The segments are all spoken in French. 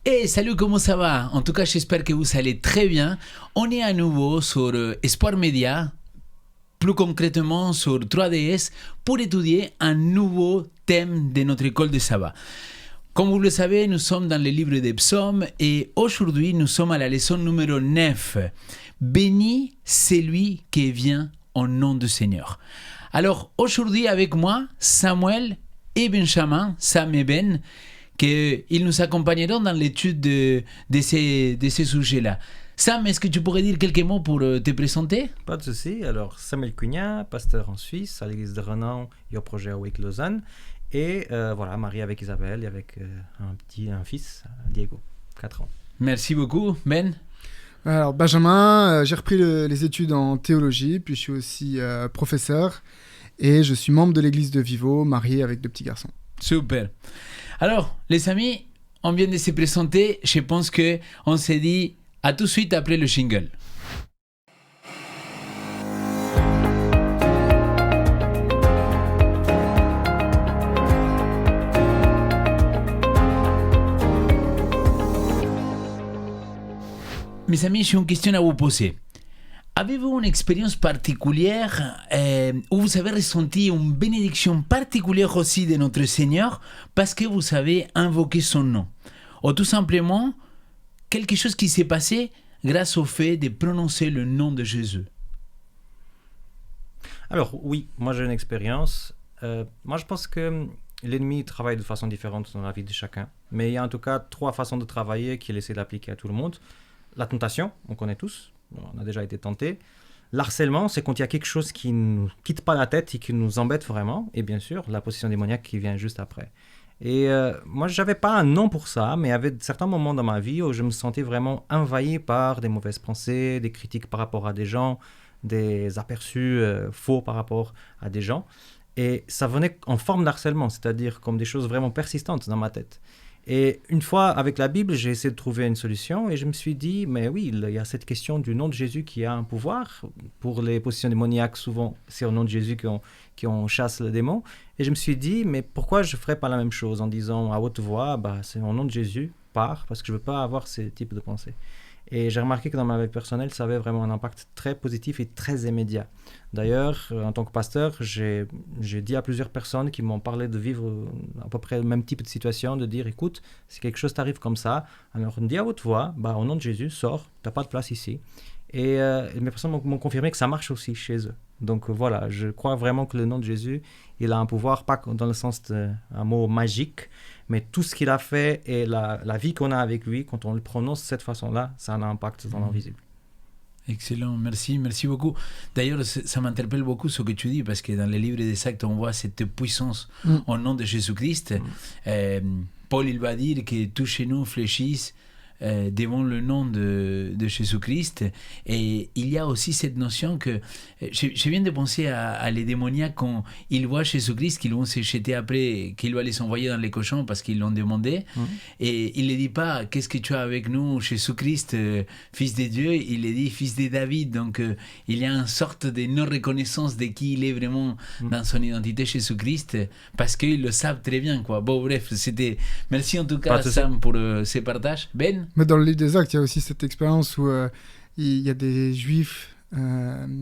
Hey, salut, comment ça va? En tout cas, j'espère que vous allez très bien. On est à nouveau sur Espoir Média, plus concrètement sur 3DS, pour étudier un nouveau thème de notre école de sabbat. Comme vous le savez, nous sommes dans le livre des psaumes et aujourd'hui, nous sommes à la leçon numéro 9. Béni celui qui vient au nom du Seigneur. Alors, aujourd'hui, avec moi, Samuel et Benjamin, Sam et Ben, qu'ils nous accompagneront dans l'étude de ces sujets-là. Sam, est-ce que tu pourrais dire quelques mots pour te présenter? Pas de souci. Alors, Samuel Cunha, pasteur en Suisse, à l'église de Renan et au projet Awake Lausanne. Et voilà, marié avec Isabelle et avec un fils, Diego, 4 ans. Merci beaucoup. Ben? Alors, Benjamin, j'ai repris les études en théologie, puis je suis aussi professeur. Et je suis membre de l'église de Vivo, marié avec 2 petits garçons. Super. Alors, les amis, on vient de se présenter. Je pense qu'on s'est dit à tout de suite après le jingle. Mes amis, j'ai une question à vous poser. Avez-vous une expérience particulière où vous avez ressenti une bénédiction particulière aussi de notre Seigneur parce que vous avez invoqué son nom? Ou tout simplement, quelque chose qui s'est passé grâce au fait de prononcer le nom de Jésus? Alors oui, moi j'ai une expérience. Moi je pense que l'ennemi travaille de façon différente dans la vie de chacun. Mais il y a en tout cas 3 façons de travailler qu'il essaie d'appliquer à tout le monde. La tentation, on connaît tous. On a déjà été tenté. L'harcèlement, c'est quand il y a quelque chose qui ne nous quitte pas la tête et qui nous embête vraiment. Et bien sûr, la possession démoniaque qui vient juste après. Et moi, je n'avais pas un nom pour ça, mais il y avait certains moments dans ma vie où je me sentais vraiment envahi par des mauvaises pensées, des critiques par rapport à des gens, des aperçus faux par rapport à des gens. Et ça venait en forme d'harcèlement, c'est-à-dire comme des choses vraiment persistantes dans ma tête. Et une fois, avec la Bible, j'ai essayé de trouver une solution et je me suis dit, mais oui, il y a cette question du nom de Jésus qui a un pouvoir. Pour les possessions démoniaques, souvent, c'est au nom de Jésus qu'on chasse le démon. Et je me suis dit, mais pourquoi je ne ferais pas la même chose en disant à haute voix, c'est au nom de Jésus, pars, parce que je ne veux pas avoir ce type de pensée. Et j'ai remarqué que dans ma vie personnelle, ça avait vraiment un impact très positif et très immédiat. D'ailleurs, en tant que pasteur, j'ai dit à plusieurs personnes qui m'ont parlé de vivre à peu près le même type de situation, de dire, écoute, si quelque chose t'arrive comme ça, alors dis à haute voix, au nom de Jésus, sors, t'as pas de place ici. Et mes personnes m'ont confirmé que ça marche aussi chez eux. Donc voilà, je crois vraiment que le nom de Jésus, il a un pouvoir, pas dans le sens d'un mot magique, mais tout ce qu'il a fait et la vie qu'on a avec lui, quand on le prononce de cette façon-là, ça a un impact dans l'invisible. Excellent, merci beaucoup. D'ailleurs, ça m'interpelle beaucoup ce que tu dis, parce que dans les livres des Actes, on voit cette puissance au nom de Jésus-Christ. Paul, il va dire que tous chez nous fléchissent devant le nom de Jésus-Christ. Et il y a aussi cette notion que je viens de penser à les démoniaques quand ils voient Jésus-Christ, qu'ils vont se jeter après, qu'il va les envoyer dans les cochons parce qu'ils l'ont demandé. Et il ne dit pas qu'est-ce que tu as avec nous, Jésus-Christ, fils de Dieu. Il le dit fils de David. Donc il y a une sorte de non-reconnaissance de qui il est vraiment dans son identité, Jésus-Christ, parce qu'ils le savent très bien, quoi. Bon, bref, c'était. Merci en tout cas, Sam, pour ces partages. Ben? Mais dans le livre des Actes, il y a aussi cette expérience où il y a des Juifs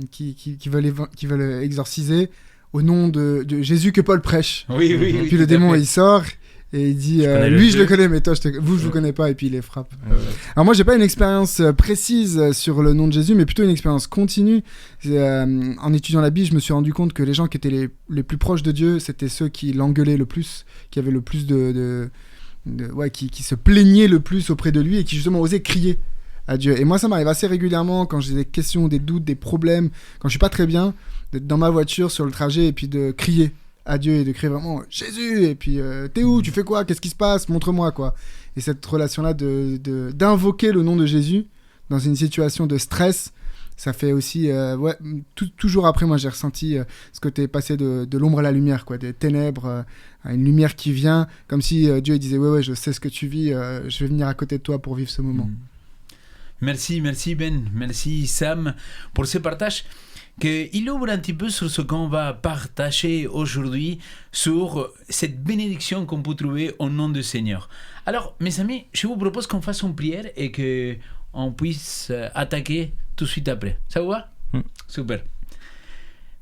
qui veulent exorciser au nom de Jésus que Paul prêche. Oui. Puis le démon, il sort et il dit lui, je le connais, mais toi, je vous connais pas, et puis il les frappe. Alors moi, j'ai pas une expérience précise sur le nom de Jésus, mais plutôt une expérience continue. En étudiant la Bible, je me suis rendu compte que les gens qui étaient les plus proches de Dieu, c'était ceux qui l'engueulaient le plus, qui avaient le plus qui se plaignaient le plus auprès de lui et qui justement osaient crier à Dieu. Et moi, ça m'arrive assez régulièrement quand j'ai des questions, des doutes, des problèmes, quand je suis pas très bien, d'être dans ma voiture sur le trajet et puis de crier à Dieu et de crier vraiment Jésus, et puis t'es où, tu fais quoi, qu'est-ce qui se passe, montre-moi, quoi. Et cette relation-là d'invoquer le nom de Jésus dans une situation de stress, ça fait aussi toujours après, moi j'ai ressenti ce côté passé de l'ombre à la lumière, quoi, des ténèbres à une lumière qui vient, comme si Dieu disait ouais je sais ce que tu vis, je vais venir à côté de toi pour vivre ce moment. Merci Ben, merci Sam pour ce partage. qu'il ouvre un petit peu sur ce qu'on va partager aujourd'hui, sur cette bénédiction qu'on peut trouver au nom du Seigneur. Alors, mes amis, je vous propose qu'on fasse une prière et qu'on puisse attaquer tout de suite après. Ça vous va? Super.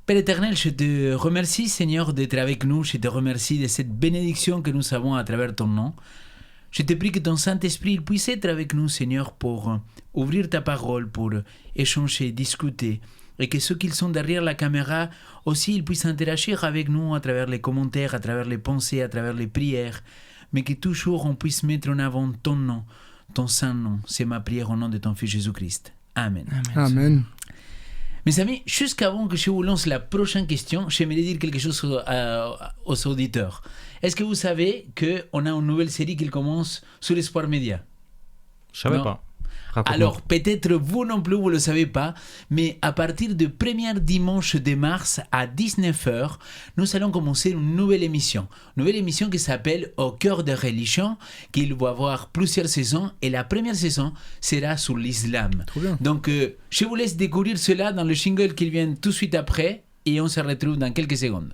Père éternel, je te remercie, Seigneur, d'être avec nous. Je te remercie de cette bénédiction que nous avons à travers ton nom. Je te prie que ton Saint-Esprit puisse être avec nous, Seigneur, pour ouvrir ta parole, pour échanger, discuter, et que ceux qui sont derrière la caméra aussi, ils puissent interagir avec nous à travers les commentaires, à travers les pensées, à travers les prières, mais que toujours on puisse mettre en avant ton nom, ton saint nom. C'est ma prière au nom de ton Fils Jésus-Christ. Amen. Amen. Mes amis, jusqu'avant que je vous lance la prochaine question, j'aimerais dire quelque chose aux auditeurs. Est-ce que vous savez qu'on a une nouvelle série qui commence sur l'Espoir Média? Je ne savais pas. Raconte-moi. Alors, peut-être vous non plus, vous ne le savez pas, mais à partir du premier dimanche de mars à 19h, nous allons commencer une nouvelle émission. Une nouvelle émission qui s'appelle Au cœur des religions, qui va avoir plusieurs saisons, et la première saison sera sur l'islam. Trop bien. Donc, je vous laisse découvrir cela dans le jingle qui vient tout de suite après, et on se retrouve dans quelques secondes.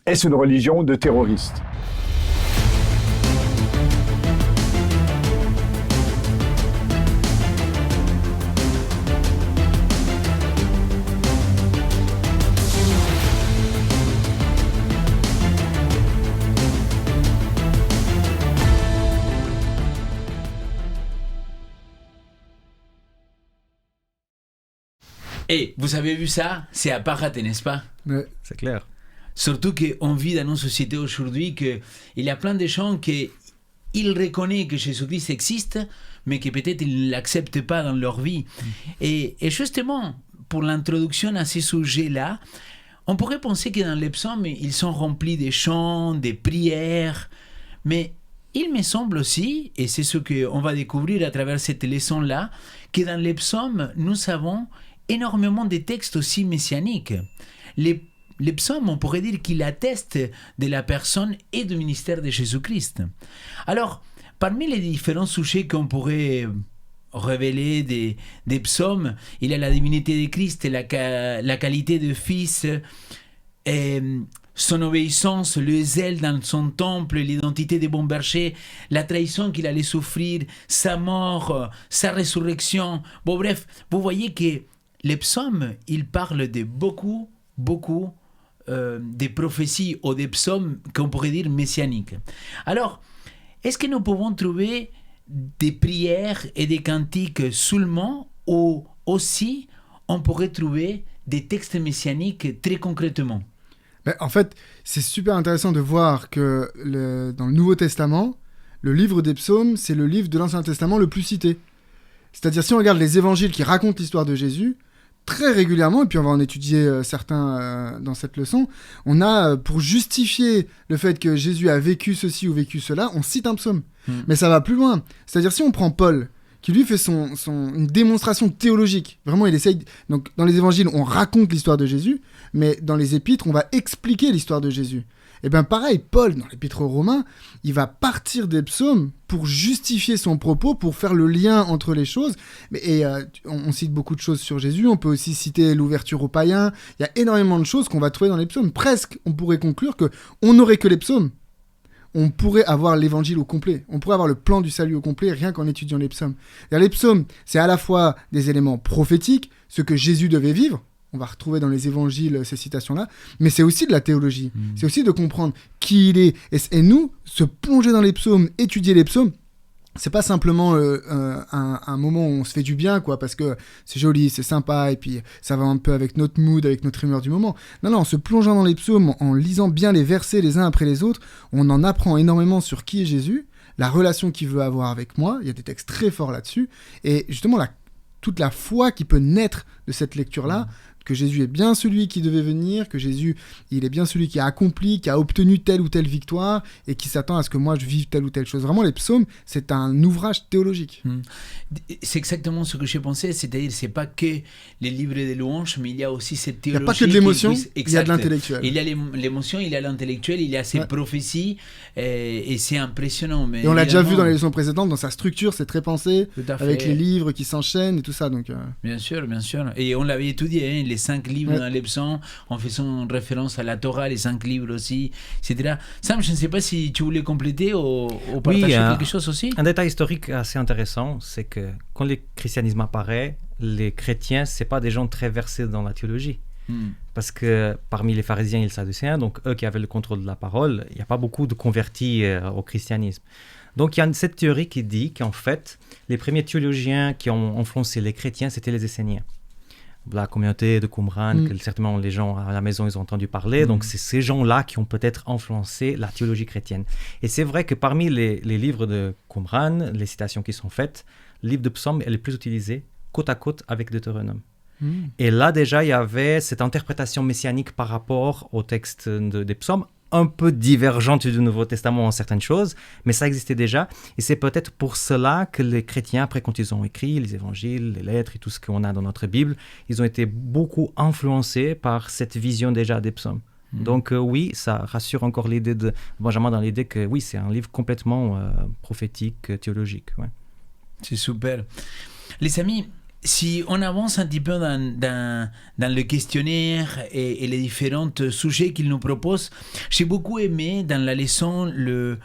Est-ce une religion de terroristes? Et vous avez vu ça? C'est à pas rater, n'est-ce pas? Ouais. C'est clair. Surtout qu'on vit dans une société aujourd'hui qu'il y a plein de gens qui ils reconnaissent que Jésus-Christ existe, mais que peut-être ils ne l'acceptent pas dans leur vie. Et justement, pour l'introduction à ces sujets-là, on pourrait penser que dans les psaumes, ils sont remplis de chants, de prières, mais il me semble aussi, et c'est ce qu'on va découvrir à travers cette leçon-là, que dans les psaumes, nous avons énormément de textes aussi messianiques. Les psaumes, on pourrait dire qu'ils attestent de la personne et du ministère de Jésus-Christ. Alors, parmi les différents sujets qu'on pourrait révéler des psaumes, il y a la divinité de Christ, la qualité de Fils, son obéissance, le zèle dans son temple, l'identité des bons bergers, la trahison qu'il allait souffrir, sa mort, sa résurrection. Bon, bref, vous voyez que les psaumes, ils parlent de beaucoup des prophéties ou des psaumes qu'on pourrait dire messianiques. Alors, est-ce que nous pouvons trouver des prières et des cantiques seulement, ou aussi on pourrait trouver des textes messianiques très concrètement? En fait, c'est super intéressant de voir que dans le Nouveau Testament, le livre des psaumes, c'est le livre de l'Ancien Testament le plus cité. C'est-à-dire, si on regarde les évangiles qui racontent l'histoire de Jésus, très régulièrement, et puis on va en étudier certains dans cette leçon, on a, pour justifier le fait que Jésus a vécu ceci ou vécu cela, on cite un psaume. Mais ça va plus loin. C'est-à-dire, si on prend Paul, qui lui fait une démonstration théologique, vraiment il essaye... Donc dans les évangiles, on raconte l'histoire de Jésus, mais dans les épîtres, on va expliquer l'histoire de Jésus. Et bien pareil, Paul, dans l'épître aux Romains, il va partir des psaumes pour justifier son propos, pour faire le lien entre les choses. On cite beaucoup de choses sur Jésus, on peut aussi citer l'ouverture aux païens. Il y a énormément de choses qu'on va trouver dans les psaumes. Presque, on pourrait conclure qu'on n'aurait que les psaumes. On pourrait avoir l'évangile au complet. On pourrait avoir le plan du salut au complet rien qu'en étudiant les psaumes. Les psaumes, c'est à la fois des éléments prophétiques, ce que Jésus devait vivre. On va retrouver dans les évangiles ces citations-là, mais c'est aussi de la théologie. C'est aussi de comprendre qui il est. Et nous, se plonger dans les psaumes, étudier les psaumes, c'est pas simplement un moment où on se fait du bien, quoi, parce que c'est joli, c'est sympa, et puis ça va un peu avec notre mood, avec notre humeur du moment. Non, en se plongeant dans les psaumes, en lisant bien les versets les uns après les autres, on en apprend énormément sur qui est Jésus, la relation qu'il veut avoir avec moi. Il y a des textes très forts là-dessus, et justement toute la foi qui peut naître de cette lecture-là que Jésus est bien celui qui devait venir, que Jésus, il est bien celui qui a accompli, qui a obtenu telle ou telle victoire et qui s'attend à ce que moi je vive telle ou telle chose. Vraiment, les psaumes, c'est un ouvrage théologique. C'est exactement ce que j'ai pensé, c'est-à-dire c'est pas que les livres de louanges, mais il y a aussi cette théologie. Il n'y a pas que de l'émotion, il y a de l'intellectuel. Il y a l'émotion, il y a l'intellectuel, il y a ces prophéties et c'est impressionnant. Mais et on l'a déjà vu dans les leçons précédentes, dans sa structure, c'est très pensé, avec fait. les livres qui s'enchaînent et tout ça. Donc, Bien sûr. Et on l'avait étudié, les 5 livres dans les psaumes, en faisant référence à la Torah, les 5 livres aussi, etc. Sam, je ne sais pas si tu voulais compléter ou partager quelque chose aussi. Un détail historique assez intéressant, c'est que quand le christianisme apparaît, les chrétiens, ce n'est pas des gens très versés dans la théologie. Parce que parmi les pharisiens et les sadducéens, donc eux qui avaient le contrôle de la parole, il n'y a pas beaucoup de convertis au christianisme. Donc il y a cette théorie qui dit qu'en fait, les premiers théologiens qui ont influencé les chrétiens, c'était les Esséniens. La communauté de Qumran, que certainement les gens à la maison ils ont entendu parler, donc c'est ces gens-là qui ont peut-être influencé la théologie chrétienne. Et c'est vrai que parmi les livres de Qumran, les citations qui sont faites, le livre de Psaumes est le plus utilisé côte à côte avec Deutéronome. Et là déjà il y avait cette interprétation messianique par rapport au texte des Psaumes, un peu divergente du Nouveau Testament en certaines choses, mais ça existait déjà. Et c'est peut-être pour cela que les chrétiens, après quand ils ont écrit les évangiles, les lettres et tout ce qu'on a dans notre Bible, ils ont été beaucoup influencés par cette vision déjà des psaumes. Donc oui, ça rassure encore l'idée de Benjamin dans l'idée que oui, c'est un livre complètement prophétique, théologique. Ouais. C'est super. Les amis, si on avance un petit peu dans le questionnaire et les différents sujets qu'il nous propose, j'ai beaucoup aimé dans la leçon le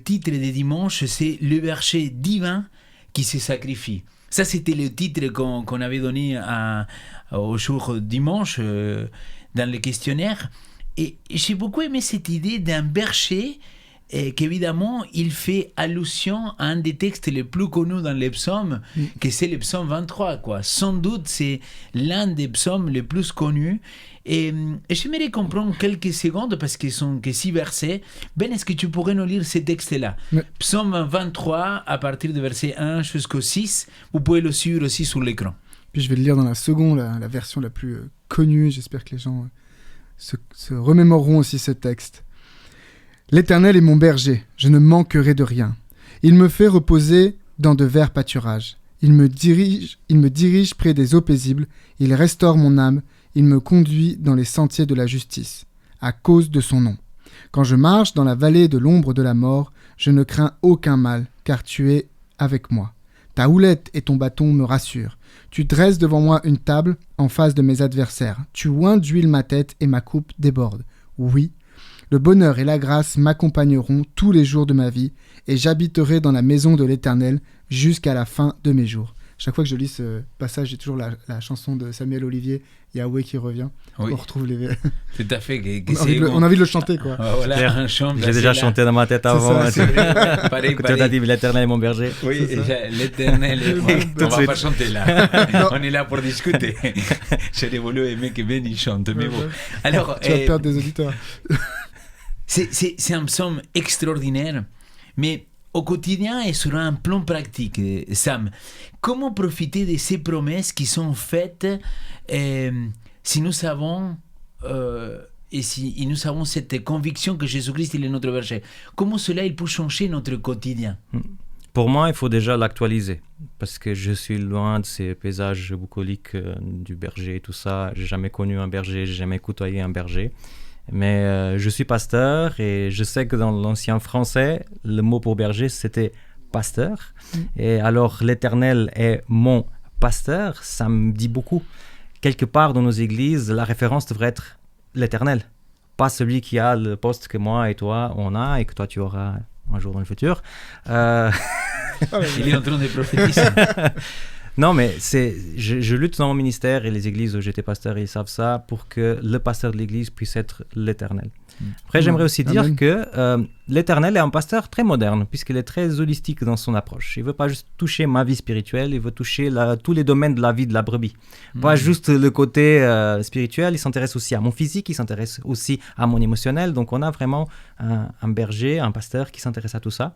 titre de dimanche, c'est « Le berger divin qui se sacrifie ». Ça, c'était le titre qu'on avait donné au jour dimanche dans le questionnaire. Et j'ai beaucoup aimé cette idée d'un berger qu'évidemment, il fait allusion à un des textes les plus connus dans les psaumes, que c'est le psaume 23, quoi. Sans doute, c'est l'un des psaumes les plus connus. Et j'aimerais comprendre quelques secondes, parce qu'ils sont que 6 versets. Ben, est-ce que tu pourrais nous lire ces textes-là? Psaume 23, à partir du verset 1 jusqu'au 6. Vous pouvez le suivre aussi sur l'écran. Puis je vais le lire dans la seconde, la version la plus connue. J'espère que les gens se remémoreront aussi ce texte. L'Éternel est mon berger, je ne manquerai de rien. Il me fait reposer dans de verts pâturages. Il me dirige près des eaux paisibles. Il restaure mon âme. Il me conduit dans les sentiers de la justice, à cause de son nom. Quand je marche dans la vallée de l'ombre de la mort, je ne crains aucun mal, car tu es avec moi. Ta houlette et ton bâton me rassurent. Tu dresses devant moi une table en face de mes adversaires. Tu oins d'huile ma tête et ma coupe déborde. Oui, le bonheur et la grâce m'accompagneront tous les jours de ma vie, et j'habiterai dans la maison de l'Éternel jusqu'à la fin de mes jours. Chaque fois que je lis ce passage, j'ai toujours la chanson de Samuel Olivier, Yahweh qui revient. Oui. On retrouve les... Tout à fait. On a envie de le chanter, quoi. Voilà, un chant. J'ai déjà chanté dans ma tête avant. C'est ça, pareil. Tu as dit l'Éternel est mon berger. Oui, l'Éternel est mon berger. On va pas chanter là. On est là pour discuter. J'aurais voulu aimer que Ben il chante, mais bon. Alors, tu vas perdre des auditeurs. C'est un psaume extraordinaire, mais au quotidien et sur un plan pratique, Sam, comment profiter de ces promesses qui sont faites si nous savons nous avons cette conviction que Jésus-Christ il est notre berger? Comment cela il peut changer notre quotidien? Pour moi, il faut déjà l'actualiser, parce que je suis loin de ces paysages bucoliques du berger et tout ça. J'ai jamais connu un berger, j'ai jamais côtoyé un berger. Mais je suis pasteur et je sais que dans l'ancien français, le mot pour berger, c'était pasteur. Et alors, l'Éternel est mon pasteur, ça me dit beaucoup. Quelque part dans nos églises, la référence devrait être l'Éternel. Pas celui qui a le poste que moi et toi, on a et que toi, tu auras un jour dans le futur. Il est en train de prophétiser. Non, mais je lutte dans mon ministère et les églises où j'étais pasteur, ils savent ça, pour que le pasteur de l'église puisse être l'Éternel. Après, j'aimerais aussi dire que l'Éternel est un pasteur très moderne, puisqu'il est très holistique dans son approche. Il ne veut pas juste toucher ma vie spirituelle, il veut toucher tous les domaines de la vie de la brebis. Pas juste le côté spirituel, il s'intéresse aussi à mon physique, il s'intéresse aussi à mon émotionnel. Donc, on a vraiment un berger, un pasteur qui s'intéresse à tout ça.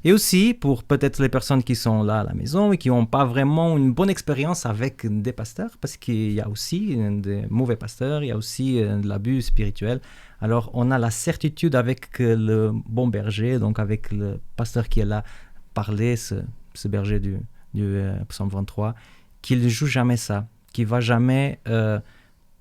Et aussi, pour peut-être les personnes qui sont là à la maison et qui n'ont pas vraiment une bonne expérience avec des pasteurs, parce qu'il y a aussi des mauvais pasteurs, il y a aussi de l'abus spirituel. Alors, on a la certitude avec le bon berger, donc avec le pasteur qui est là, parler, ce berger du psaume 23, qu'il ne joue jamais ça, qu'il ne va jamais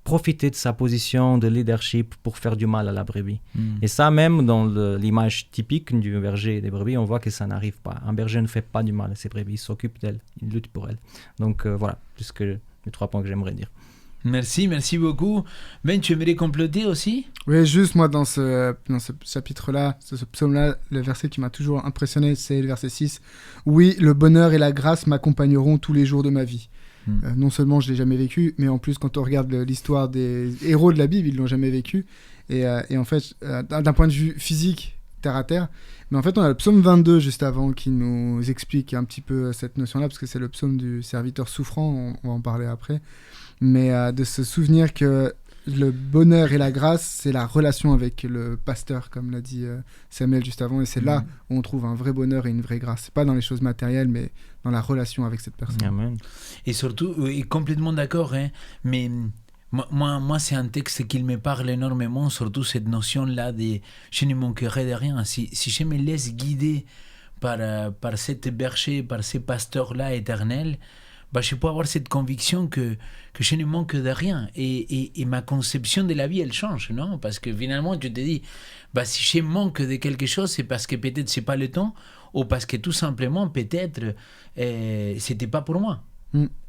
profiter de sa position de leadership pour faire du mal à la brebis. Et ça, même dans l'image typique du berger et des brebis, on voit que ça n'arrive pas. Un berger ne fait pas du mal à ses brebis, il s'occupe d'elles, il lutte pour elles. Donc voilà, plus que les 3 points que j'aimerais dire. Merci beaucoup. Ben, tu aimerais compléter aussi? Oui, juste moi, dans ce chapitre-là, ce psaume-là, le verset qui m'a toujours impressionné, c'est le verset 6. « Oui, le bonheur et la grâce m'accompagneront tous les jours de ma vie. » Non seulement je ne l'ai jamais vécu, mais en plus, quand on regarde l'histoire des héros de la Bible, ils ne l'ont jamais vécu. Et en fait, d'un point de vue physique, terre à terre, mais en fait, on a le psaume 22 juste avant qui nous explique un petit peu cette notion-là, parce que c'est le psaume du serviteur souffrant, on va en parler après. Mais de se souvenir que le bonheur et la grâce, c'est la relation avec le pasteur, comme l'a dit Samuel juste avant, et c'est là où on trouve un vrai bonheur et une vraie grâce. C'est pas dans les choses matérielles, mais dans la relation avec cette personne. Amen. Et surtout, complètement d'accord, hein, mais moi, c'est un texte qui me parle énormément, surtout cette notion-là de « je ne manquerai de rien ». Si je me laisse guider par cette berger, par ces pasteurs-là éternels, je peux avoir cette conviction que je ne manque de rien. Et ma conception de la vie, elle change, non? Parce que finalement, tu te dis, si je manque de quelque chose, c'est parce que peut-être c'est pas le temps, ou parce que tout simplement, peut-être, c'était pas pour moi.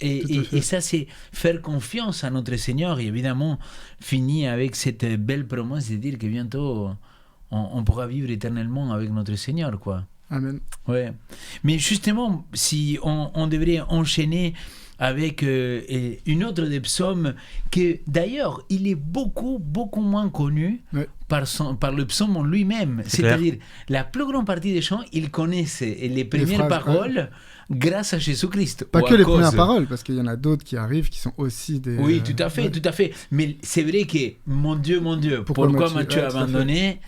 Et ça, c'est faire confiance à notre Seigneur, et évidemment, finir avec cette belle promesse de dire que bientôt, on pourra vivre éternellement avec notre Seigneur, quoi. Amen. Ouais. Mais justement, si on devrait enchaîner avec une autre des psaumes, que d'ailleurs, il est beaucoup moins connu par le psaume en lui-même. C'est-à-dire, la plus grande partie des gens, ils connaissent les premières paroles grâce à Jésus-Christ. Pas que les premières paroles, parce qu'il y en a d'autres qui arrivent qui sont aussi des... Oui, tout à fait. Mais c'est vrai que, mon Dieu, pourquoi m'as-tu abandonné?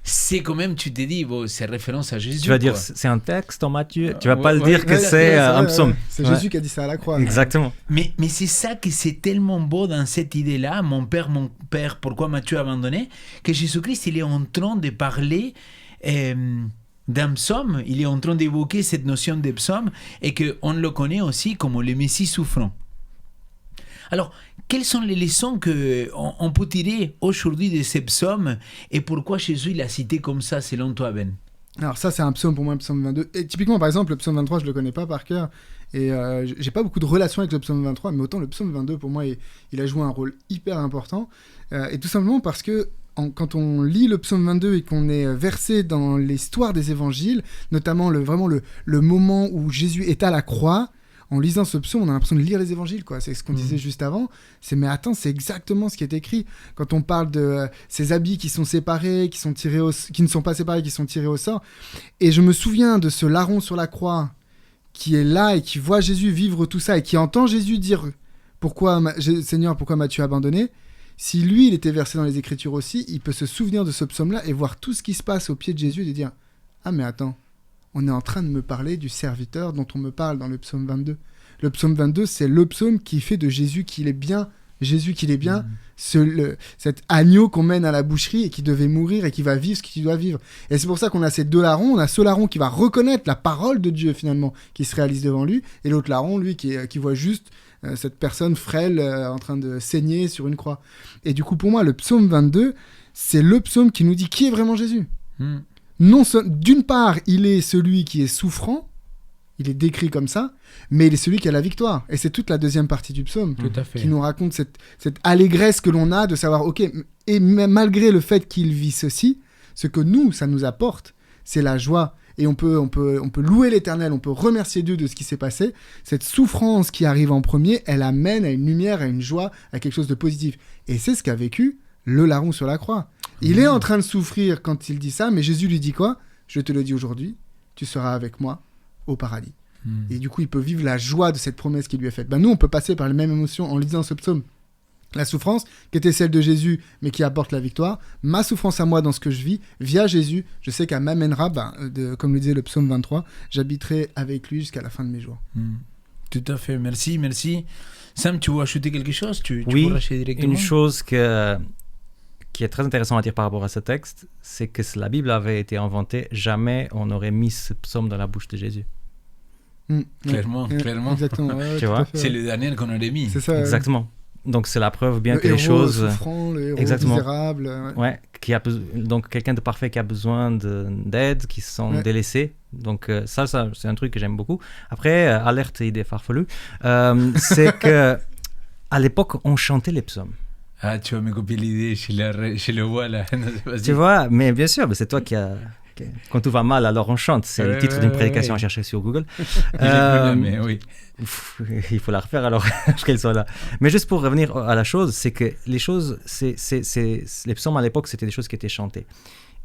C'est quand même, tu te dis, c'est référence à Jésus. Tu vas dire, c'est un texte en Matthieu. Tu vas pas le dire que c'est un psaume. C'est Jésus qui a dit ça à la croix. Exactement. Mais c'est ça que c'est tellement beau dans cette idée-là, mon père, pourquoi m'as-tu abandonné? Que Jésus-Christ, il est en train de parler d'un psaume, il est en train d'évoquer cette notion de psaume, et qu'on le connaît aussi comme le Messie souffrant. Alors, quelles sont les leçons qu'on peut tirer aujourd'hui de ces psaumes, et pourquoi Jésus l'a cité comme ça, selon toi, Ben? Alors ça, c'est un psaume pour moi, le psaume 22. Et typiquement, par exemple, le psaume 23, je le connais pas par cœur, et j'ai pas beaucoup de relation avec le psaume 23, mais autant le psaume 22, pour moi, il a joué un rôle hyper important, et tout simplement parce que quand on lit le psaume 22 et qu'on est versé dans l'histoire des évangiles, notamment le moment où Jésus est à la croix, en lisant ce psaume, on a l'impression de lire les évangiles, quoi. C'est ce qu'on disait juste avant. Mais attends, c'est exactement ce qui est écrit. Quand on parle de ces habits qui sont séparés, qui ne sont pas séparés, qui sont tirés au sort. Et je me souviens de ce larron sur la croix qui est là et qui voit Jésus vivre tout ça et qui entend Jésus dire Seigneur, pourquoi m'as-tu abandonné? Si lui, il était versé dans les Écritures aussi, il peut se souvenir de ce psaume-là et voir tout ce qui se passe au pied de Jésus et de dire « Ah, mais attends, on est en train de me parler du serviteur dont on me parle dans le psaume 22. » Le psaume 22, c'est le psaume qui fait de Jésus qu'il est bien, cet agneau qu'on mène à la boucherie et qui devait mourir et qui va vivre ce qu'il doit vivre. Et c'est pour ça qu'on a ces deux larrons. On a ce larron qui va reconnaître la parole de Dieu, finalement, qui se réalise devant lui, et l'autre larron, lui, qui voit juste cette personne frêle en train de saigner sur une croix. Et du coup, pour moi, le psaume 22, c'est le psaume qui nous dit qui est vraiment Jésus. D'une part, il est celui qui est souffrant, il est décrit comme ça, mais il est celui qui a la victoire. Et c'est toute la deuxième partie du psaume qui nous raconte cette allégresse que l'on a de savoir, ok, et malgré le fait qu'il vit ceci, ce que ça nous apporte, c'est la joie. Et on peut louer l'Éternel, on peut remercier Dieu de ce qui s'est passé. Cette souffrance qui arrive en premier, elle amène à une lumière, à une joie, à quelque chose de positif. Et c'est ce qu'a vécu le larron sur la croix. Il est en train de souffrir quand il dit ça, mais Jésus lui dit quoi? Je te le dis aujourd'hui, tu seras avec moi au paradis. Et du coup, il peut vivre la joie de cette promesse qui lui est faite. Nous, on peut passer par les mêmes émotions en lisant ce psaume. La souffrance, qui était celle de Jésus, mais qui apporte la victoire. Ma souffrance à moi dans ce que je vis, via Jésus, je sais qu'elle m'amènera, comme le disait le psaume 23, j'habiterai avec lui jusqu'à la fin de mes jours. Tout à fait, merci. Sam, tu veux ajouter quelque chose? Tu Oui, veux racheter directement? une chose qui est très intéressante à dire par rapport à ce texte, c'est que si la Bible avait été inventée, jamais on n'aurait mis ce psaume dans la bouche de Jésus. Clairement. Exactement. Tu vois, c'est le dernier qu'on aurait mis. C'est ça. Exactement. Donc c'est la preuve bien le que les choses... souffrant, le héros Exactement. misérable. Donc quelqu'un de parfait qui a besoin d'aide, qui se sent délaissé. Donc ça c'est un truc que j'aime beaucoup. Après, alerte idée farfelue, c'est que à l'époque on chantait les psaumes. Ah, tu vas me copier l'idée, je le vois là. Tu vois, mais bien sûr, mais c'est toi qui a... Quand tout va mal, alors on chante. C'est le titre d'une prédication à chercher sur Google. Mais oui. Il faut la refaire alors qu'elle soit là. Mais juste pour revenir à la chose, c'est que les choses, les psaumes à l'époque, c'était des choses qui étaient chantées.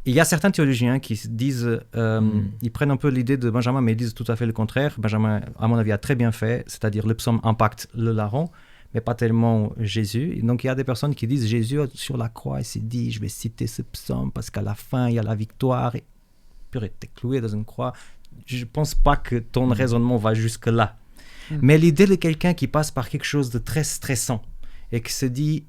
Il y a certains théologiens qui disent, ils prennent un peu l'idée de Benjamin, mais ils disent tout à fait le contraire. Benjamin, à mon avis, a très bien fait, c'est-à-dire le psaume impacte le larron, mais pas tellement Jésus. Donc il y a des personnes qui disent Jésus sur la croix, il s'est dit, je vais citer ce psaume parce qu'à la fin, il y a la victoire. Et purée, t'es cloué dans une croix. Je ne pense pas que ton raisonnement va jusque-là. Mais l'idée de quelqu'un qui passe par quelque chose de très stressant et qui se dit,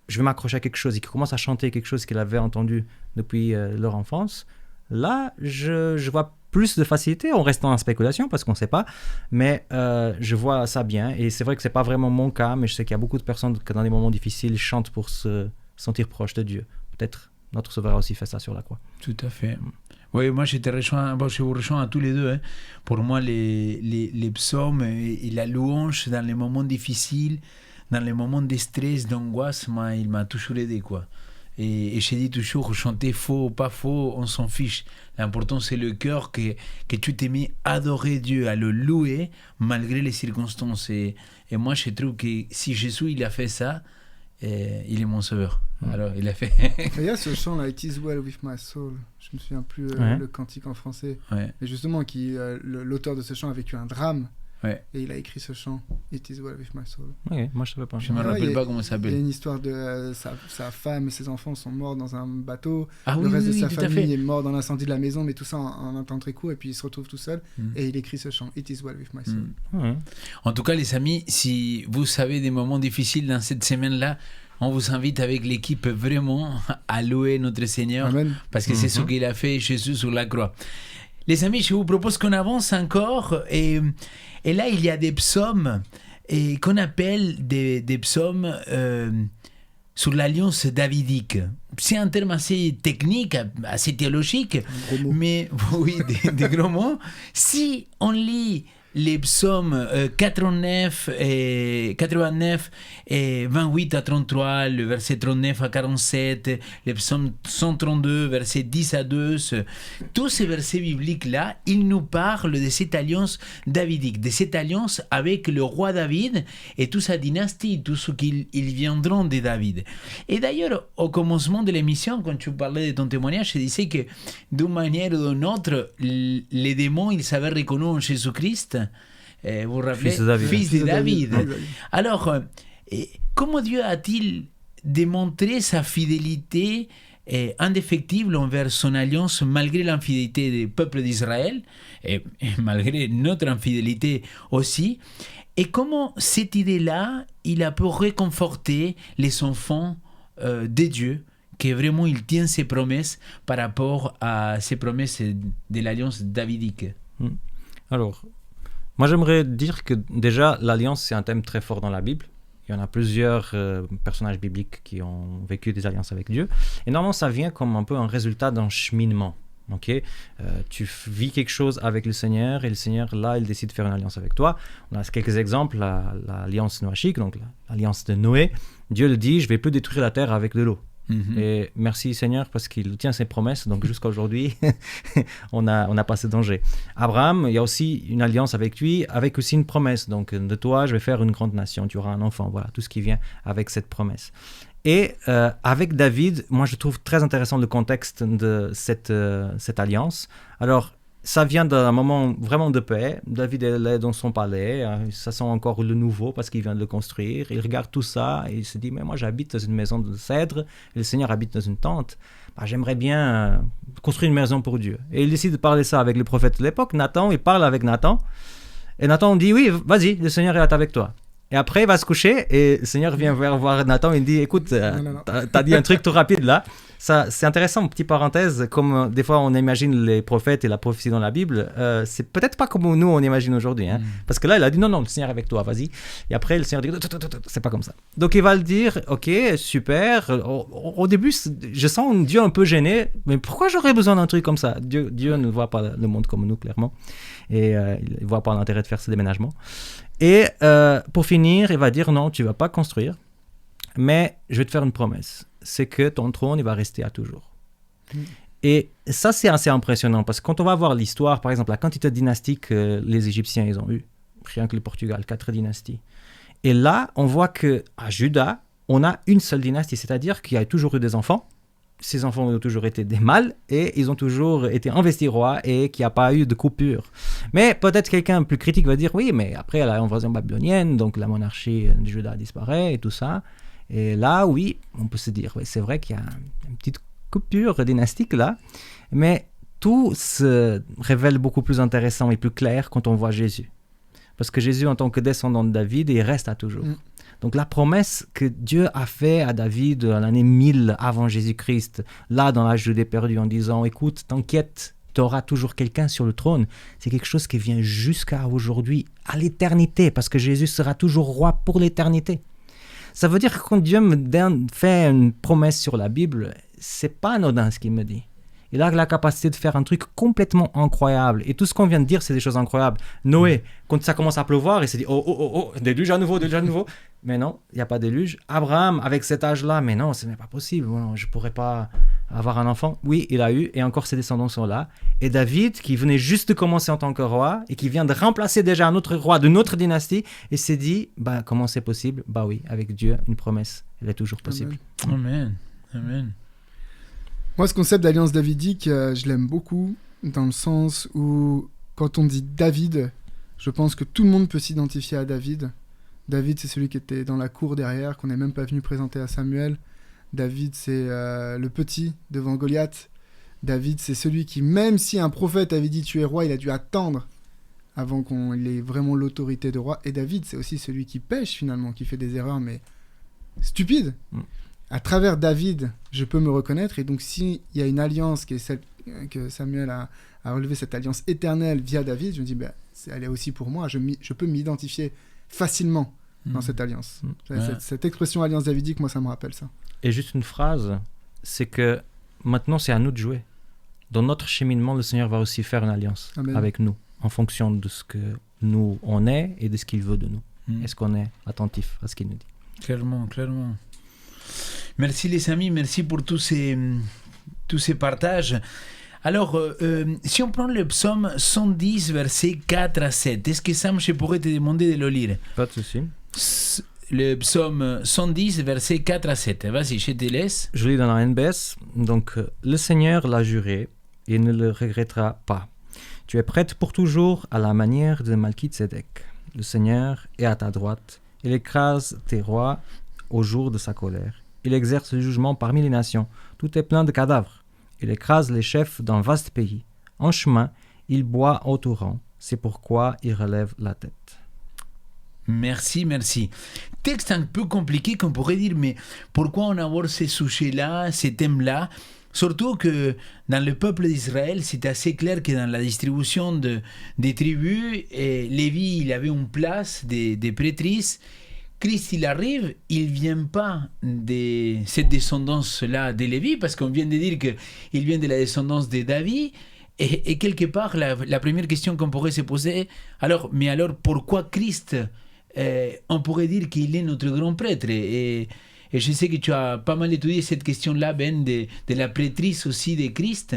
je vais m'accrocher à quelque chose et qui commence à chanter quelque chose qu'il avait entendu depuis leur enfance, là, je vois plus de facilité, on reste en spéculation parce qu'on ne sait pas, mais je vois ça bien. Et c'est vrai que ce n'est pas vraiment mon cas, mais je sais qu'il y a beaucoup de personnes qui, dans des moments difficiles, chantent pour se sentir proche de Dieu. Peut-être notre Sauveur a aussi fait ça sur la croix. Tout à fait. Oui, moi je vous rejoins à tous les deux. Pour moi, les psaumes et la louange dans les moments difficiles, dans les moments de stress, d'angoisse, il m'a toujours aidé, quoi. Et je dis toujours, chanter faux ou pas faux, on s'en fiche. L'important, c'est le cœur, que tu t'es mis à adorer Dieu, à le louer, malgré les circonstances. Et moi, je trouve que si Jésus il a fait ça, il est mon sauveur. Alors, il a fait... Il y a ce chant là, It is well with my soul. Je me souviens plus le cantique en français. Ouais. Mais justement, l'auteur de ce chant a vécu un drame. Ouais. Et il a écrit ce chant, It is well with my soul. Oui, moi je ne savais pas. Je ne me rappelle pas comment ça s'appelle. Il y a une histoire de sa femme et ses enfants sont morts dans un bateau. Le reste de sa famille est mort dans l'incendie de la maison, mais tout ça en un temps très court. Et puis il se retrouve tout seul et il écrit ce chant, It is well with my soul. En tout cas, les amis, si vous savez des moments difficiles dans cette semaine-là, on vous invite avec l'équipe vraiment à louer notre Seigneur. Amen. Parce que c'est ce qu'il a fait Jésus sur la croix. Les amis, je vous propose qu'on avance encore. Et là, il y a des psaumes qu'on appelle des psaumes sur l'alliance davidique. C'est un terme assez technique, assez théologique, mais oui, des gros mots. Si on lit les psaumes 89 et 28 à 33, le verset 39 à 47, les psaumes 132, verset 10 à 12, tous ces versets bibliques-là, ils nous parlent de cette alliance davidique, de cette alliance avec le roi David et toute sa dynastie, tout ce qu'ils viendront de David. Et d'ailleurs, au commencement de l'émission, quand tu parlais de ton témoignage, je disais que d'une manière ou d'une autre, les démons, ils s'avaient reconnus en Jésus-Christ. Vous vous rappelez, fils de David. Alors, comment Dieu a-t-il démontré sa fidélité indéfectible envers son alliance malgré l'infidélité du peuple d'Israël et malgré notre infidélité aussi? Et comment cette idée-là, il a pu réconforter les enfants de Dieu, que vraiment il tient ses promesses par rapport à ces promesses de l'alliance davidique? Alors, moi, j'aimerais dire que déjà, l'alliance, c'est un thème très fort dans la Bible. Il y en a plusieurs personnages bibliques qui ont vécu des alliances avec Dieu. Et normalement, ça vient comme un peu un résultat d'un cheminement. Okay? Tu vis quelque chose avec le Seigneur et le Seigneur, là, il décide de faire une alliance avec toi. On a quelques exemples, l'alliance noachique, donc l'alliance de Noé. Dieu le dit, je ne vais plus détruire la terre avec de l'eau. Et merci Seigneur parce qu'il tient ses promesses, donc jusqu'à aujourd'hui on n'a pas ce danger. Abraham, il y a aussi une alliance avec lui, avec aussi une promesse, donc de toi je vais faire une grande nation, tu auras un enfant, voilà tout ce qui vient avec cette promesse. Et avec David, moi je trouve très intéressant le contexte de cette alliance. Alors ça vient d'un moment vraiment de paix. David est dans son palais, ça sent encore le nouveau parce qu'il vient de le construire. Il regarde tout ça et il se dit, mais moi j'habite dans une maison de cèdre et le Seigneur habite dans une tente. J'aimerais bien construire une maison pour Dieu. Et il décide de parler ça avec le prophète de l'époque, Nathan. Il parle avec Nathan. Et Nathan dit, oui, vas-y, le Seigneur est avec toi. Et après, il va se coucher et le Seigneur vient voir Nathan et il dit, écoute, t'as dit un truc tout rapide là. Ça, c'est intéressant, petite parenthèse, comme des fois on imagine les prophètes et la prophétie dans la Bible, c'est peut-être pas comme nous on imagine aujourd'hui. Hein. Parce que là, il a dit non, le Seigneur est avec toi, vas-y. Et après, le Seigneur dit, c'est pas comme ça. Donc il va le dire, ok, super. Au début, je sens Dieu un peu gêné, mais pourquoi j'aurais besoin d'un truc comme ça? Dieu ne voit pas le monde comme nous, clairement. Et il ne voit pas l'intérêt de faire ce déménagement. Et pour finir, il va dire non, tu ne vas pas construire, mais je vais te faire une promesse. C'est que ton trône, il va rester à toujours. Et ça, c'est assez impressionnant parce que quand on va voir l'histoire, par exemple, la quantité de dynasties que les Égyptiens ils ont eu, rien que le Portugal, 4 dynasties. Et là, on voit qu'à Juda, on a une seule dynastie, c'est-à-dire qu'il y a toujours eu des enfants. Ces enfants ont toujours été des mâles et ils ont toujours été investis rois et qu'il n'y a pas eu de coupure. Mais peut-être quelqu'un plus critique va dire oui, mais après la invasion babylonienne, donc la monarchie de Juda disparaît et tout ça. Et là, oui, on peut se dire, oui, c'est vrai qu'il y a une petite coupure dynastique là, mais tout se révèle beaucoup plus intéressant et plus clair quand on voit Jésus. Parce que Jésus, en tant que descendant de David, il reste à toujours. Donc la promesse que Dieu a faite à David à l'année 1000 avant Jésus-Christ, là dans la Judée perdue, en disant, écoute, t'inquiète, tu auras toujours quelqu'un sur le trône, c'est quelque chose qui vient jusqu'à aujourd'hui, à l'éternité, parce que Jésus sera toujours roi pour l'éternité. Ça veut dire que quand Dieu me fait une promesse sur la Bible, c'est pas anodin ce qu'il me dit. Il a la capacité de faire un truc complètement incroyable. Et tout ce qu'on vient de dire, c'est des choses incroyables. Noé, quand ça commence à pleuvoir, il s'est dit « Oh, déluge à nouveau. » Mais non, il n'y a pas de déluge. Abraham, avec cet âge-là, mais non, ce n'est pas possible. Bon, je ne pourrais pas avoir un enfant. Oui, il a eu, et encore ses descendants sont là. Et David, qui venait juste de commencer en tant que roi, et qui vient de remplacer déjà un autre roi d'une autre dynastie, et s'est dit « Comment c'est possible ?» Oui, avec Dieu, une promesse, elle est toujours possible. Amen. Amen. Moi, ce concept d'alliance davidique, je l'aime beaucoup, dans le sens où, quand on dit David, je pense que tout le monde peut s'identifier à David. David, c'est celui qui était dans la cour derrière, qu'on n'est même pas venu présenter à Samuel. David, c'est le petit devant Goliath. David, c'est celui qui, même si un prophète avait dit tu es roi, il a dû attendre avant qu'il ait vraiment l'autorité de roi. Et David, c'est aussi celui qui pêche finalement, qui fait des erreurs, mais stupides. À travers David, je peux me reconnaître. Et donc, s'il y a une alliance qui est celle que Samuel a relevé, cette alliance éternelle via David, je me dis, elle est aussi pour moi. Je peux m'identifier facilement dans cette alliance. Cette expression alliance davidique, moi, ça me rappelle ça. Et juste une phrase, c'est que maintenant, c'est à nous de jouer. Dans notre cheminement, le Seigneur va aussi faire une alliance avec nous, en fonction de ce que nous, on est et de ce qu'il veut de nous. Est-ce qu'on est attentif à ce qu'il nous dit? Clairement. Merci les amis, merci pour tous ces partages. Alors, si on prend le psaume 110, versets 4 à 7, est-ce que Sam, je pourrais te demander de le lire? Pas de souci. Le psaume 110, versets 4 à 7. Vas-y, je te laisse. Je lis dans la NBS. Donc, le Seigneur l'a juré et ne le regrettera pas. Tu es prête pour toujours à la manière de Malkitsédek. Le Seigneur est à ta droite. Il écrase tes rois au jour de sa colère. Il exerce le jugement parmi les nations. Tout est plein de cadavres. Il écrase les chefs d'un vaste pays. En chemin, il boit au torrent. C'est pourquoi il relève la tête. Merci. Texte un peu compliqué qu'on pourrait dire, mais pourquoi on aborde ces sujets-là, ces thèmes-là? Surtout que dans le peuple d'Israël, c'est assez clair que dans la distribution des tribus, Lévi, il avait une place des prêtrisses. Christ, il arrive, il ne vient pas de cette descendance-là de Lévi, parce qu'on vient de dire qu'il vient de la descendance de David, et quelque part, la première question qu'on pourrait se poser, alors pourquoi Christ, on pourrait dire qu'il est notre grand prêtre, et je sais que tu as pas mal étudié cette question-là, Ben, de la prêtrise aussi de Christ,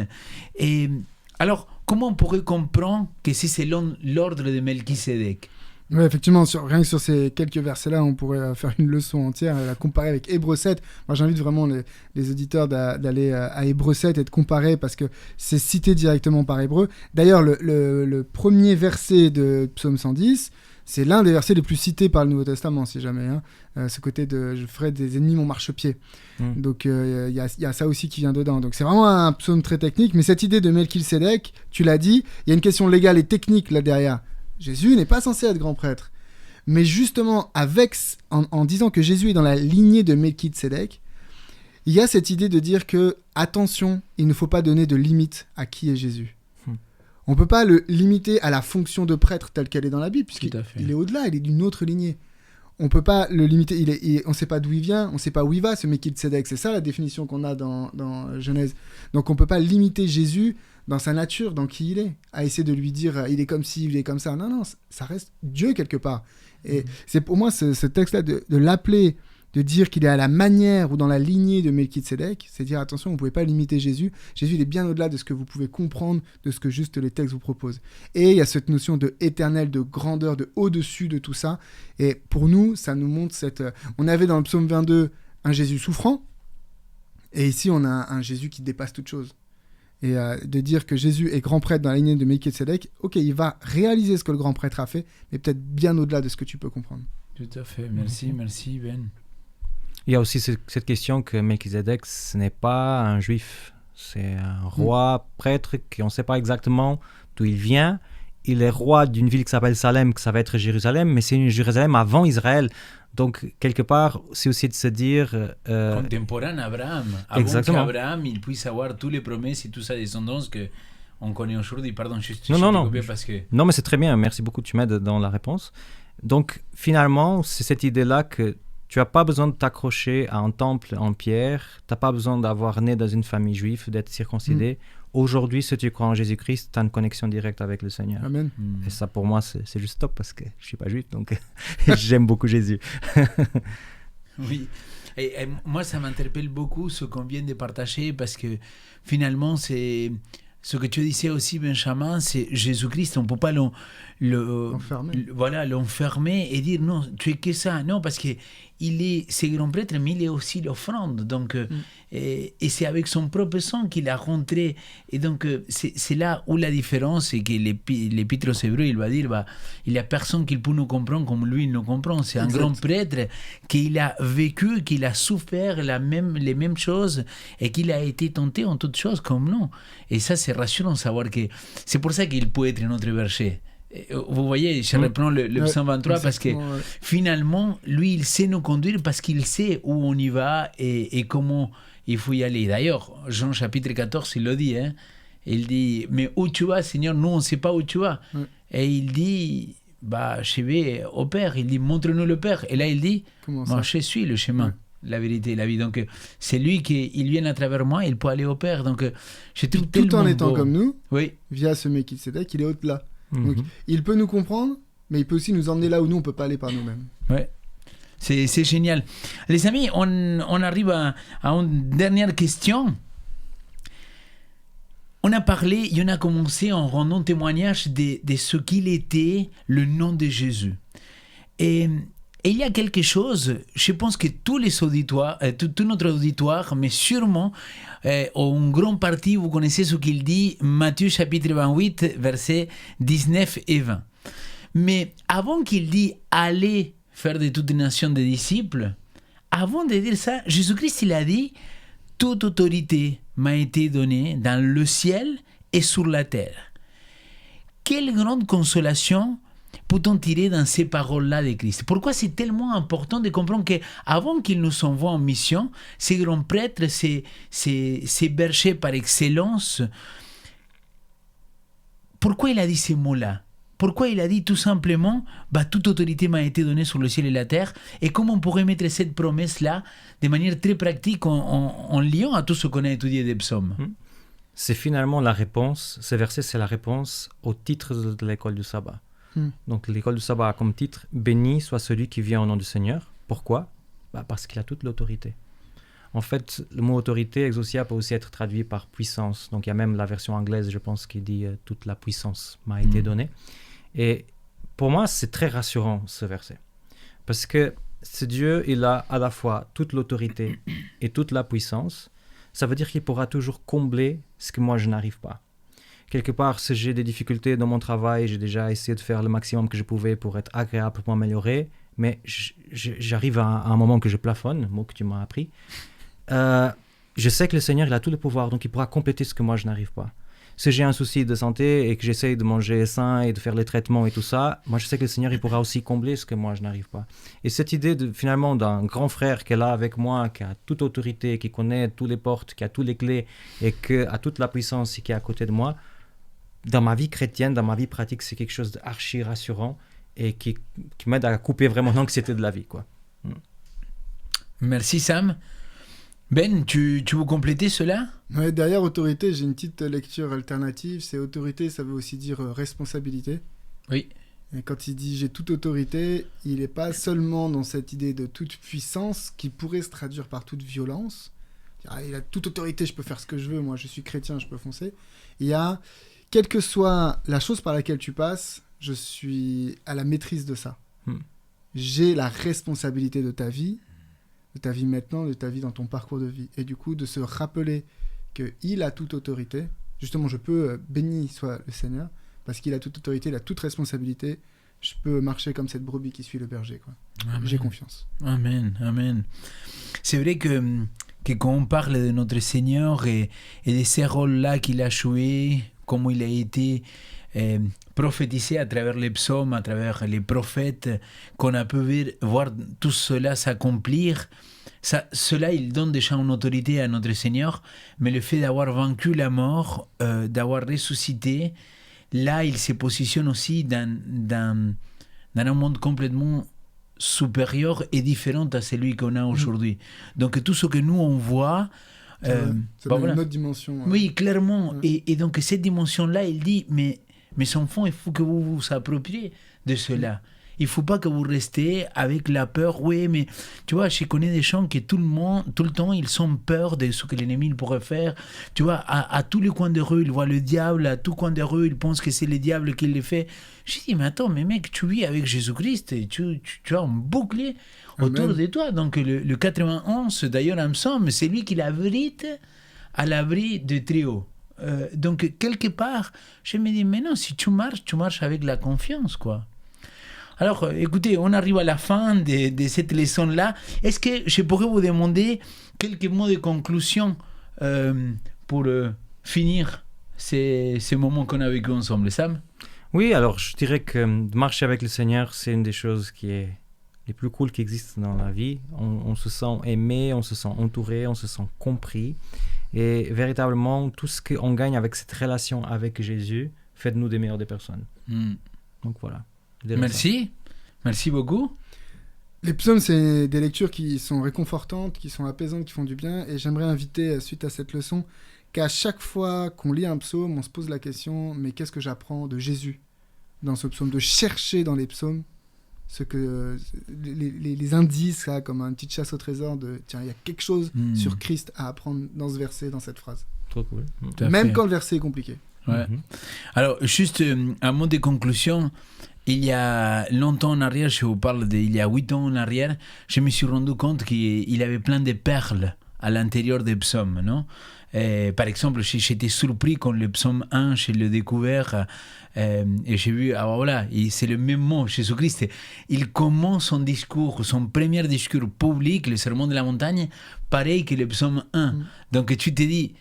et alors, comment on pourrait comprendre que c'est selon l'ordre de Melchisédek? Oui, effectivement, rien que sur ces quelques versets-là, on pourrait faire une leçon entière et la comparer avec Hébreux 7. Moi, j'invite vraiment les auditeurs d'aller à Hébreux 7 et de comparer parce que c'est cité directement par Hébreux. D'ailleurs, le premier verset de Psaume 110, c'est l'un des versets les plus cités par le Nouveau Testament, si jamais. Ce côté de « je ferai des ennemis mon marchepied ». Donc, il y a ça aussi qui vient dedans. Donc, c'est vraiment un psaume très technique. Mais cette idée de Melchisédek, tu l'as dit, il y a une question légale et technique là derrière. Jésus n'est pas censé être grand prêtre. Mais justement, en disant que Jésus est dans la lignée de Melchisédek, il y a cette idée de dire que, attention, il ne faut pas donner de limite à qui est Jésus. On ne peut pas le limiter à la fonction de prêtre telle qu'elle est dans la Bible, puisqu'il est au-delà, il est d'une autre lignée. On ne peut pas le limiter, on ne sait pas d'où il vient, on ne sait pas où il va, ce Melchisédek. C'est ça la définition qu'on a dans Genèse. Donc on ne peut pas limiter Jésus dans sa nature, dans qui il est, à essayer de lui dire il est comme ci, il est comme ça. Non, ça reste Dieu quelque part. Et c'est pour moi ce texte-là de l'appeler, de dire qu'il est à la manière ou dans la lignée de Melchisédek, c'est dire attention, vous ne pouvez pas limiter Jésus. Jésus, il est bien au-delà de ce que vous pouvez comprendre, de ce que juste les textes vous proposent. Et il y a cette notion de éternel, de grandeur, de au-dessus de tout ça. Et pour nous, ça nous montre on avait dans le psaume 22 un Jésus souffrant, et ici on a un Jésus qui dépasse toute chose. Et de dire que Jésus est grand prêtre dans la lignée de Melchisédek, ok, il va réaliser ce que le grand prêtre a fait, mais peut-être bien au-delà de ce que tu peux comprendre. Tout à fait, merci Ben. Il y a aussi cette question que Melchisédek, ce n'est pas un juif, c'est un roi prêtre qu'on ne sait pas exactement d'où il vient. Il est roi d'une ville qui s'appelle Salem, que ça va être Jérusalem, mais c'est une Jérusalem avant Israël. Donc, quelque part, c'est aussi de se dire... contemporain Abraham. Avant qu'Abraham il puisse avoir toutes les promesses et toute sa descendance qu'on connaît aujourd'hui. Pardon, non. Parce que... Non, mais c'est très bien. Merci beaucoup, tu m'aides dans la réponse. Donc, finalement, c'est cette idée-là que tu n'as pas besoin de t'accrocher à un temple en pierre. Tu n'as pas besoin d'avoir né dans une famille juive, d'être circoncidé. Aujourd'hui, si tu crois en Jésus-Christ, tu as une connexion directe avec le Seigneur. Amen. Et ça, pour moi, c'est juste top parce que je ne suis pas juif, donc j'aime beaucoup Jésus. Oui. Et moi, ça m'interpelle beaucoup ce qu'on vient de partager parce que finalement, c'est ce que tu disais aussi, Benjamin, c'est Jésus-Christ. On ne peut pas l'enfermer et dire non, tu es que ça. Non, parce que c'est grand prêtre, mais il est aussi l'offrande. Donc, et c'est avec son propre sang qu'il a rentré. Et donc, c'est là où la différence, c'est que l'Épître aux Hébreux, il va dire il n'y a personne qui peut nous comprendre comme lui, il nous comprend. C'est un grand prêtre qu'il a vécu, qu'il a souffert les mêmes choses et qu'il a été tenté en toutes choses comme nous. Et ça, c'est rassurant de savoir que c'est pour ça qu'il peut être notre berger. Vous voyez, je reprends le psaume 23 parce que finalement, lui, il sait nous conduire parce qu'il sait où on y va et comment il faut y aller. D'ailleurs, Jean chapitre 14, il le dit. Il dit, mais où tu vas, Seigneur? Nous, on ne sait pas où tu vas. Et il dit, je vais au Père. Il dit, montre-nous le Père. Et là, il dit, moi, je suis le chemin. La vérité et la vie. Donc, c'est lui il vient à travers moi, il peut aller au Père. Donc, je trouve tellement tout en étant beau. comme nous, oui. Via ce Melchisédek, il est au-delà. Donc, il peut nous comprendre, mais il peut aussi nous emmener là où nous, on ne peut pas aller par nous-mêmes. Ouais. C'est génial. Les amis, on arrive à une dernière question. On a parlé et on a commencé en rendant témoignage de ce qu'il était, le nom de Jésus. Et il y a quelque chose, je pense que tous les auditoires, tout notre auditoire, mais sûrement, en grande partie, vous connaissez ce qu'il dit, Matthieu chapitre 28, versets 19 et 20. Mais avant qu'il dit « Allez faire de toutes les nations des disciples », avant de dire ça, Jésus-Christ, il a dit « Toute autorité m'a été donnée dans le ciel et sur la terre ». Quelle grande consolation peut-on tirer dans ces paroles-là de Christ? Pourquoi c'est tellement important de comprendre qu'avant qu'il nous envoie en mission, ces grands prêtres, ces bergers par excellence, pourquoi il a dit ces mots-là? Pourquoi il a dit tout simplement toute autorité m'a été donnée sur le ciel et la terre? Et comment on pourrait mettre cette promesse-là de manière très pratique en liant à tout ce qu'on a étudié des psaumes? C'est finalement la réponse, ce verset, c'est la réponse au titre de l'école du sabbat. Donc l'école du sabbat a comme titre « Béni soit celui qui vient au nom du Seigneur ». Pourquoi? Parce qu'il a toute l'autorité. En fait, le mot autorité, exousia, peut aussi être traduit par puissance. Donc il y a même la version anglaise, je pense, qui dit « toute la puissance m'a été donnée ». Et pour moi, c'est très rassurant ce verset. Parce que ce Dieu, il a à la fois toute l'autorité et toute la puissance. Ça veut dire qu'il pourra toujours combler ce que moi je n'arrive pas. Quelque part, si j'ai des difficultés dans mon travail, j'ai déjà essayé de faire le maximum que je pouvais pour être agréable, pour m'améliorer, mais j'arrive à un moment que je plafonne, mot que tu m'as appris. Je sais que le Seigneur, il a tout le pouvoir, donc il pourra compléter ce que moi je n'arrive pas. Si j'ai un souci de santé et que j'essaye de manger sain et de faire les traitements et tout ça, moi je sais que le Seigneur, il pourra aussi combler ce que moi je n'arrive pas. Et cette idée finalement d'un grand frère qui est là avec moi, qui a toute autorité, qui connaît toutes les portes, qui a toutes les clés et qui a toute la puissance et qui est à côté de moi, dans ma vie chrétienne, dans ma vie pratique, c'est quelque chose d'archi rassurant et qui m'aide à couper vraiment l'anxiété de la vie, quoi. Merci Sam. Ben, tu veux compléter cela ? Ouais, derrière autorité, j'ai une petite lecture alternative. C'est autorité, ça veut aussi dire responsabilité. Oui. Et quand il dit « j'ai toute autorité », il n'est pas seulement dans cette idée de toute puissance qui pourrait se traduire par toute violence. Il a toute autorité, je peux faire ce que je veux, moi je suis chrétien, je peux foncer. Il y a, quelle que soit la chose par laquelle tu passes, je suis à la maîtrise de ça. J'ai la responsabilité de ta vie maintenant, de ta vie dans ton parcours de vie. Et du coup, de se rappeler qu'il a toute autorité. Justement, je peux, béni soit le Seigneur, parce qu'il a toute autorité, il a toute responsabilité. Je peux marcher comme cette brebis qui suit le berger, quoi. J'ai confiance. Amen, amen. C'est vrai que quand on parle de notre Seigneur et de ces rôles-là qu'il a joués, comment il a été prophétisé à travers les psaumes, à travers les prophètes, qu'on a pu voir tout cela s'accomplir, cela, il donne déjà une autorité à notre Seigneur, mais le fait d'avoir vaincu la mort, d'avoir ressuscité, là, il se positionne aussi dans un monde complètement supérieur et différent à celui qu'on a aujourd'hui. Donc, tout ce que nous, on voit... une autre dimension. Oui, clairement. Et donc, cette dimension-là, il dit, mais mes enfants, il faut que vous vous appropriez de cela. Il ne faut pas que vous restiez avec la peur. Oui, mais tu vois, je connais des gens qui tout le temps, ils ont peur de ce que l'ennemi pourrait faire. Tu vois, à tous les coins de rue, ils voient le diable. À tout coin de rue, ils pensent que c'est le diable qui le fait. Je dis, mais attends, mais mec, tu vis avec Jésus-Christ et tu as un bouclier autour de toi. Donc, le 91, d'ailleurs, en somme, c'est lui qui l'abrite à l'abri du trio. Donc, quelque part, je me dis, mais non, si tu marches avec la confiance, quoi. Alors, écoutez, on arrive à la fin de cette leçon-là. Est-ce que je pourrais vous demander quelques mots de conclusion pour finir ces moments qu'on a vécu ensemble, Sam ? Oui, alors je dirais que marcher avec le Seigneur, c'est une des choses qui est les plus cool qui existent dans la vie. On se sent aimé, on se sent entouré, on se sent compris. Et véritablement, tout ce qu'on gagne avec cette relation avec Jésus fait de nous des meilleures des personnes. Donc voilà. Merci beaucoup. Les psaumes, c'est des lectures qui sont réconfortantes, qui sont apaisantes, qui font du bien. Et j'aimerais inviter, suite à cette leçon, qu'à chaque fois qu'on lit un psaume, on se pose la question, mais qu'est-ce que j'apprends de Jésus dans ce psaume ? De chercher dans les psaumes ce que les indices, là, comme une petite chasse au trésor, tiens, il y a quelque chose sur Christ à apprendre dans ce verset, dans cette phrase. Trop cool. Même quand le verset est compliqué. Ouais. Alors, juste un mot de conclusion. Il y a longtemps en arrière, je vous parle il y a 8 ans en arrière, je me suis rendu compte qu'il avait plein de perles à l'intérieur des psaumes, non ? Par exemple, j'étais surpris quand le psaume 1, je l'ai découvert et j'ai vu, voilà, c'est le même mot, Jésus-Christ. Il commence son discours, son premier discours public, le sermon de la montagne, pareil que le psaume 1. Donc tu te dis,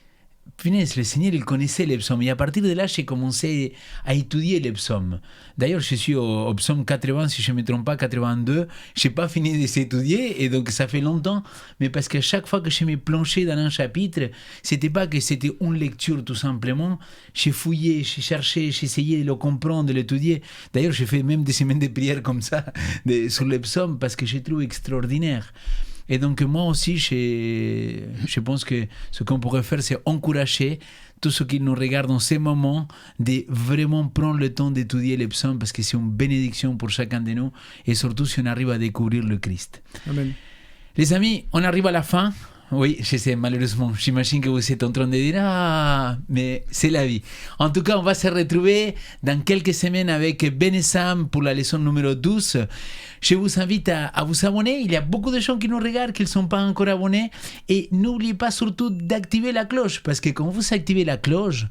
punaise, le Seigneur, il connaissait les psaumes. Et à partir de là, j'ai commencé à étudier les psaumes. D'ailleurs, je suis au psaume 80, si je ne me trompe pas, 82. Je n'ai pas fini de les étudier, et donc ça fait longtemps. Mais parce qu'à chaque fois que je me plongeais dans un chapitre, ce n'était pas que c'était une lecture tout simplement. J'ai fouillé, j'ai cherché, j'ai essayé de le comprendre, de l'étudier. D'ailleurs, j'ai fait même des semaines de prière comme ça sur les psaumes, parce que je les trouve extraordinaires. Et donc moi aussi, je pense que ce qu'on pourrait faire, c'est encourager tous ceux qui nous regardent en ces moments de vraiment prendre le temps d'étudier les psaumes, parce que c'est une bénédiction pour chacun de nous, et surtout si on arrive à découvrir le Christ. Amen. Les amis, on arrive à la fin. Oui, je sais, malheureusement. J'imagine que vous êtes en train de dire « Ah, mais c'est la vie ». En tout cas, on va se retrouver dans quelques semaines avec Ben et Sam pour la leçon numéro 12. Je vous invite à vous abonner. Il y a beaucoup de gens qui nous regardent, qui ne sont pas encore abonnés. Et n'oubliez pas surtout d'activer la cloche, parce que quand vous activez la cloche,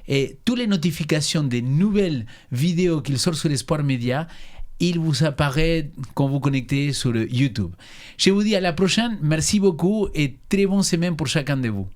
et toutes les notifications des nouvelles vidéos qui sortent sur Espoir Média, il vous apparaît quand vous connectez sur YouTube. Je vous dis à la prochaine. Merci beaucoup et très bonne semaine pour chacun de vous.